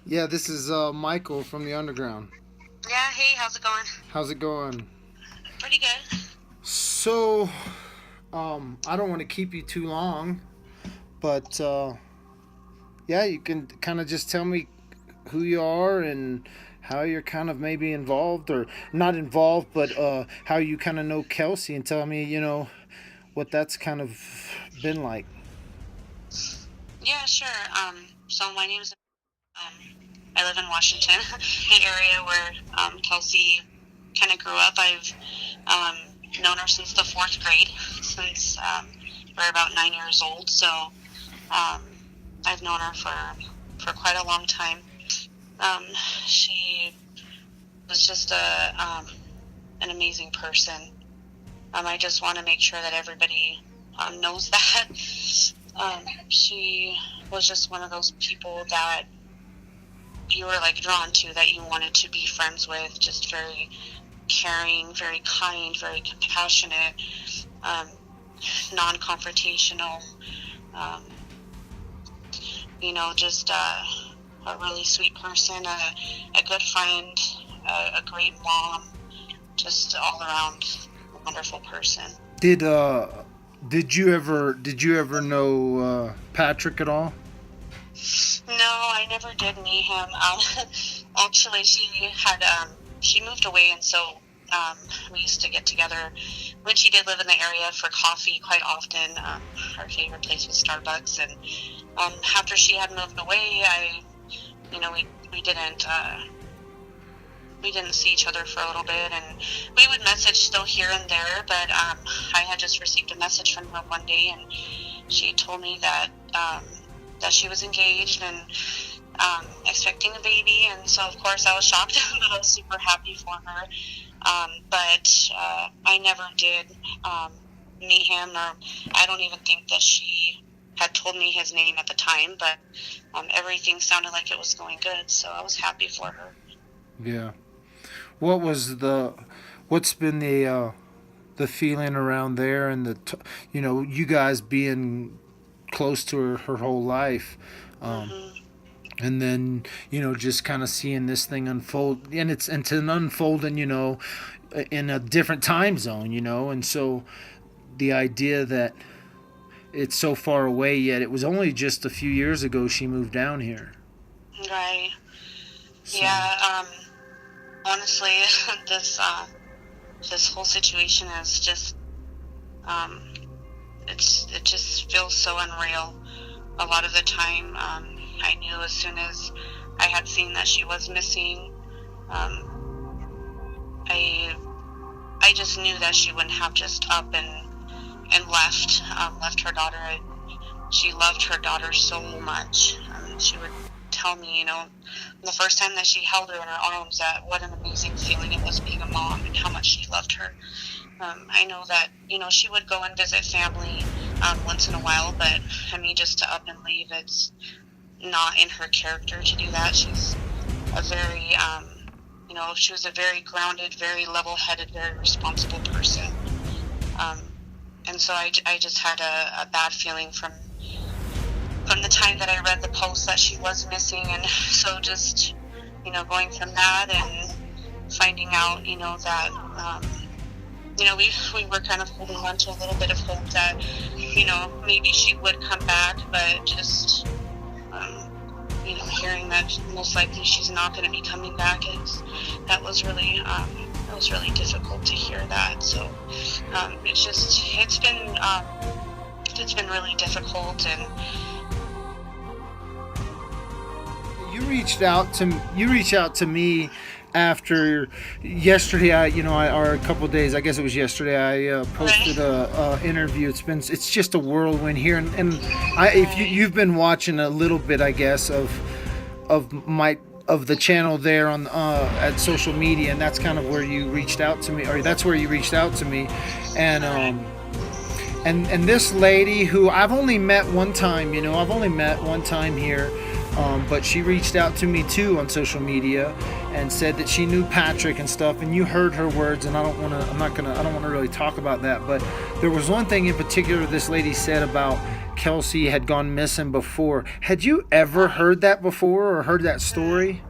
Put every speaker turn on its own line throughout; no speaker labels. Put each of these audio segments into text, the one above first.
Yeah, this is Michael from the Underground.
Yeah, hey, how's it going?
How's it going?
Pretty good.
So, I don't want to keep you too long, but yeah, you can kind of just tell me who you are and how you're kind of maybe involved or not involved, but how you kind of know Kelsey and tell me, what that's kind of been like.
Yeah, sure. So my name's I live in Washington, the area where Kelsey kind of grew up. I've um, known her since the fourth grade, since we're about 9 years old. So um, I've known her for quite a long time. She was just an amazing person. I just want to make sure that everybody knows that. She was just one of those people that you were like drawn to, that you wanted to be friends with. Just very caring, very kind, very compassionate, um, non-confrontational. Um, just a really sweet person, a good friend, a great mom, just all around a wonderful person.
Did uh, did you ever know Patrick at all?
No, I never did meet him. Actually, she moved away, and so we used to get together when she did live in the area for coffee quite often. Her favorite place was Starbucks, and after she had moved away, you know, we we didn't. We didn't see each other for a little bit, and we would message still here and there. But I had just received a message from her one day, and she told me that she was engaged and expecting a baby. And so, of course, I was shocked, but I was super happy for her. But I never did meet him, or I don't even think that she had told me his name at the time. But everything sounded like it was going good, so I was happy for her.
Yeah. What was what's been the feeling around there and you guys being close to her whole life, um,
Hmm.
and then just kind of seeing this thing unfold, and it's an unfolding, in a different time zone, and so the idea that it's so far away, yet it was only just a few years ago she moved down here.
Right.
So
Yeah. Honestly, this this whole situation is just um, it just feels so unreal. A lot of the time, I knew as soon as I had seen that she was missing, I I just knew that she wouldn't have just up and left her daughter. She loved her daughter so much. She would tell me, the first time that she held her in her arms, that what an amazing feeling it was being a mom and how much she loved her. I know that, she would go and visit family once in a while, but I mean, just to up and leave, it's not in her character to do that. She's a very, she was a very grounded, very level headed, very responsible person. Um, and so I just had a bad feeling from the time that I read the post that she was missing. And so just, going from that and finding out, that, we were kind of holding on to a little bit of hope that, maybe she would come back, but just, um, hearing that most likely she's not going to be coming back, that was really, it was really difficult to hear that. So, it's been really difficult. And
you reached out to me after yesterday. Or a couple of days. I guess it was yesterday. I posted
right,
a interview. It's just a whirlwind here, and if
right,
you've been watching a little bit, I guess of my of the channel there on at social media, and that's kind of where you reached out to me, or that's where you reached out to me, and
right,
and this lady who I've only met one time, I've only met one time here, but she reached out to me too on social media and said that she knew Patrick and stuff. And you heard her words, and I don't want to really talk about that. But there was one thing in particular this lady said about Kelsey had gone missing before. Had you ever heard that before or heard that story?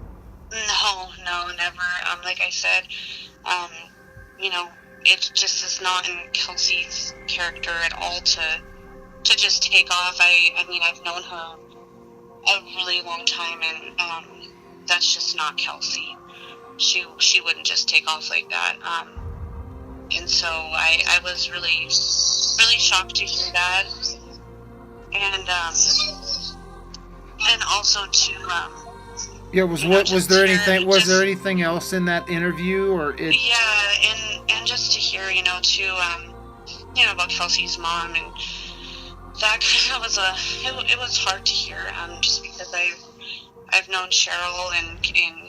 No, never. Like I said, um, you know, it just is not in Kelsey's character at all to just take off. I mean, I've known her a really long time, and that's just not Kelsey. She wouldn't just take off like that. And so I was really shocked to hear that, and also to
Yeah, was there anything else in that interview or it?
Yeah, and just to hear, too, about Kelsey's mom, and that kind of was it was hard to hear, just because I've known Cheryl and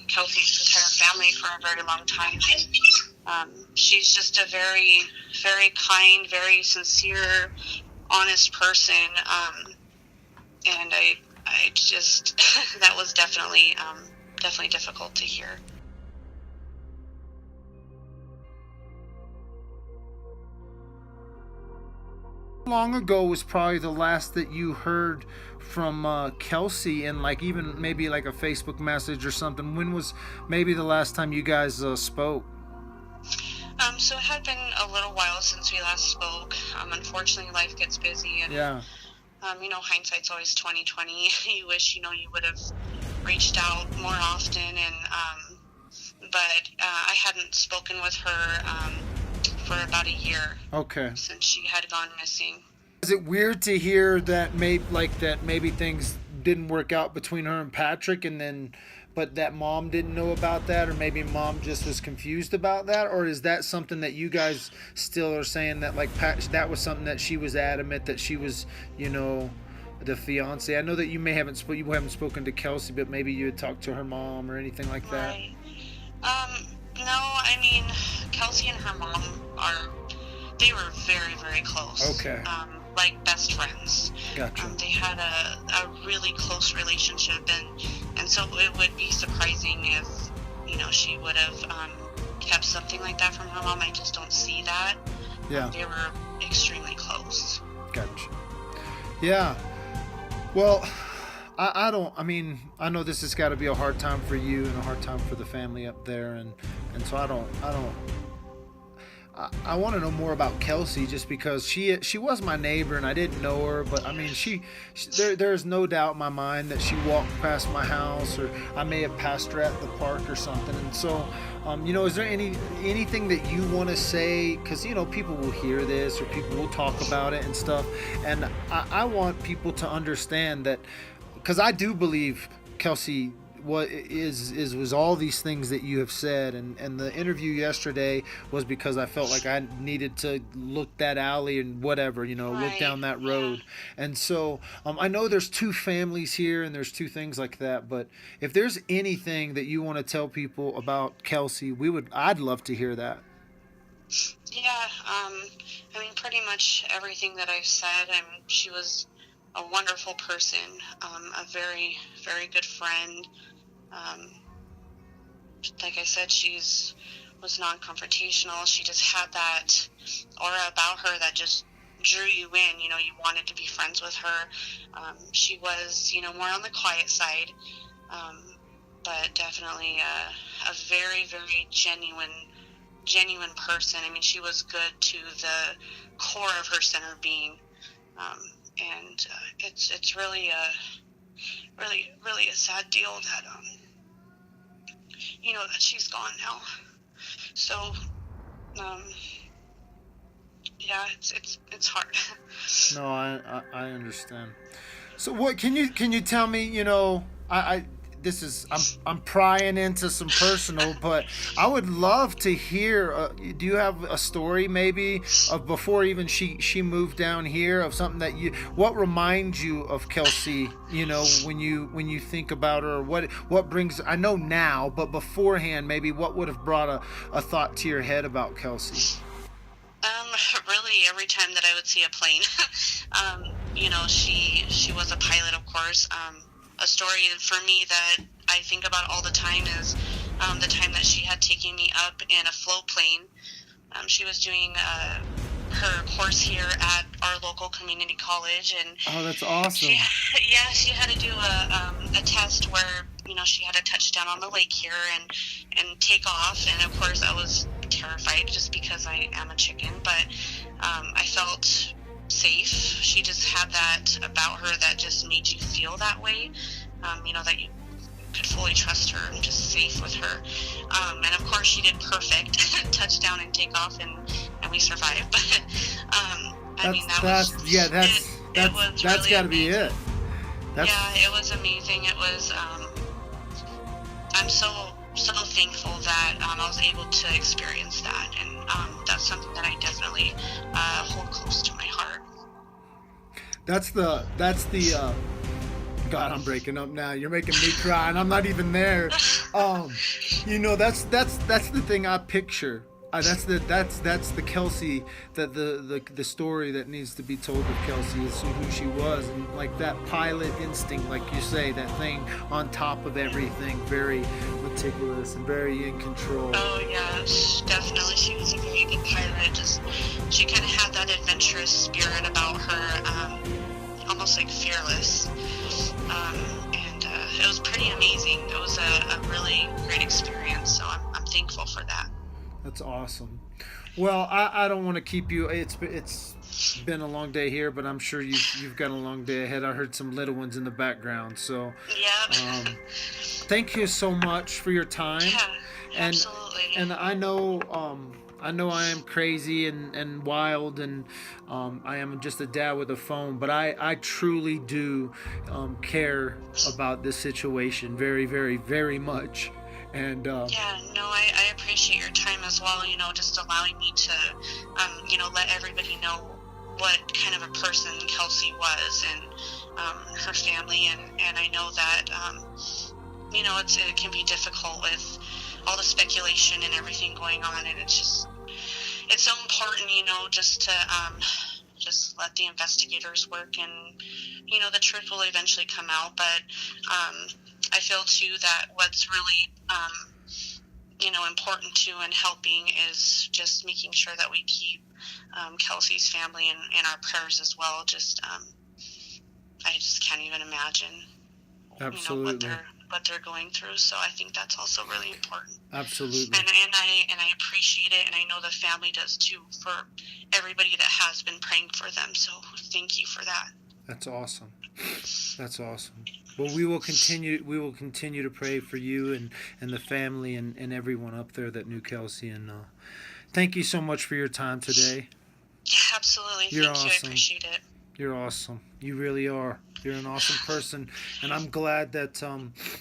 Kelsey's entire family for a very long time, and she's just a very, very kind, very sincere, honest person, and I just that was definitely difficult to hear.
How long ago was probably the last that you heard from Kelsey, and like even maybe like a Facebook message or something? When was maybe the last time you guys spoke?
So it had been a little while since we last spoke. Unfortunately, life gets busy, and
Yeah.
Hindsight's always 20/20. You wish you would have reached out more often, and but I hadn't spoken with her for about a year.
Okay.
Since she had gone missing.
Is it weird to hear that maybe things didn't work out between her and Patrick, and then but that mom didn't know about that, or maybe mom just was confused about that, or is that something that you guys still are saying that like that was something that she was adamant that she was, the fiance? I know that you haven't spoken to Kelsey, but maybe you had talked to her mom or anything like that.
Right. No, I mean, Kelsey and her mom they were very, very close.
Okay.
Like best friends.
Gotcha.
They had a really close relationship, and so it would be surprising if, she would have kept something like that from her mom. I just don't see that.
Yeah.
They were extremely close.
Gotcha. Yeah. Well, I know this has got to be a hard time for you and a hard time for the family up there, and so I want to know more about Kelsey, just because she was my neighbor and I didn't know her, but I mean there's no doubt in my mind that she walked past my house, or I may have passed her at the park or something. And so is there anything that you want to say, because people will hear this or people will talk about it and stuff, and I want people to understand that, because I do believe Kelsey was all these things that you have said, and the interview yesterday was because I felt like I needed to look that alley and whatever,
Right.
look down that road. Yeah. And so I know there's two families here and there's two things like that, but if there's anything that you want to tell people about Kelsey, I'd love to hear that.
Yeah, I mean, pretty much everything that I've said. She was a wonderful person, a very, very good friend. Like I said, was non-confrontational. She just had that aura about her that just drew you in. You wanted to be friends with her. She was, more on the quiet side, but definitely a very, very genuine person. I mean, she was good to the core of her center being, and it's really a sad deal that that she's gone now. So yeah, it's hard.
No, I understand. So what can you tell me? I'm prying into some personal, but I would love to hear. Do you have a story maybe of before even she moved down here, of something that what reminds you of Kelsey? When you think about her, what brings? I know now, but beforehand, maybe what would have brought a thought to your head about Kelsey?
Really, every time that I would see a plane, she was a pilot, of course. A story for me that I think about all the time is the time that she had taken me up in a float plane. She was doing her course here at our local community college, and
Oh, that's awesome.
she had to do a test where she had to touch down on the lake here and take off, and of course I was terrified just because I am a chicken, but I felt safe. She just had that about her that just made you feel that way, that you could fully trust her and just safe with her. And of course she did perfect touchdown and take off, and we survived. But that was
that's
really
got to be it.
It was amazing. It was I'm so thankful that I was able to experience that, and that's something that I definitely hold close to my heart.
That's the God, I'm breaking up now. You're making me cry, and I'm not even there. That's the thing I picture. That's the Kelsey, that the story that needs to be told of Kelsey is who she was, and like that pilot instinct, like you say, that thing on top of everything, very meticulous and very in control.
Oh yeah, definitely. She was a very good pilot. Just she kind of had that adventurous spirit about her, almost like fearless. And it was pretty amazing. It was a really great experience. So I'm thankful for that.
That's awesome. Well, I don't want to keep you. It's been a long day here, but I'm sure you've got a long day ahead. I heard some little ones in the background. So
yeah.
Thank you so much for your time.
Yeah, absolutely.
And I know I am crazy and wild, and I am just a dad with a phone, but I truly do care about this situation very, very, very much. And
I appreciate your time as well, just allowing me to let everybody know what kind of a person Kelsey was, and her family, and I know that it can be difficult with all the speculation and everything going on, and it's so important, just to just let the investigators work, and the truth will eventually come out. But I feel too that what's really important too in helping is just making sure that we keep Kelsey's family in our prayers as well. I just can't even imagine
Absolutely.
What they're going through. So I think that's also really important.
Absolutely.
And I appreciate it, and I know the family does too, for everybody that has been praying for them. So thank you for that.
That's awesome. That's awesome. Well, we will continue to pray for you and the family and everyone up there that knew Kelsey. And thank you so much for your time today.
Yeah, absolutely.
You're
Thank you.
awesome.
I appreciate it.
You're awesome. You really are. You're an awesome person, and I'm glad that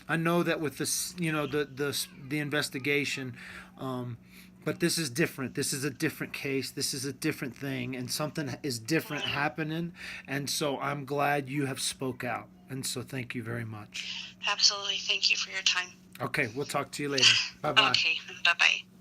I know that with this, the investigation, but this is different. This is a different case. This is a different thing, and something is different happening. And so I'm glad you have spoke out. And so thank you very much.
Absolutely. Thank you for your time.
Okay, we'll talk to you later. Bye-bye.
Okay. Bye-bye.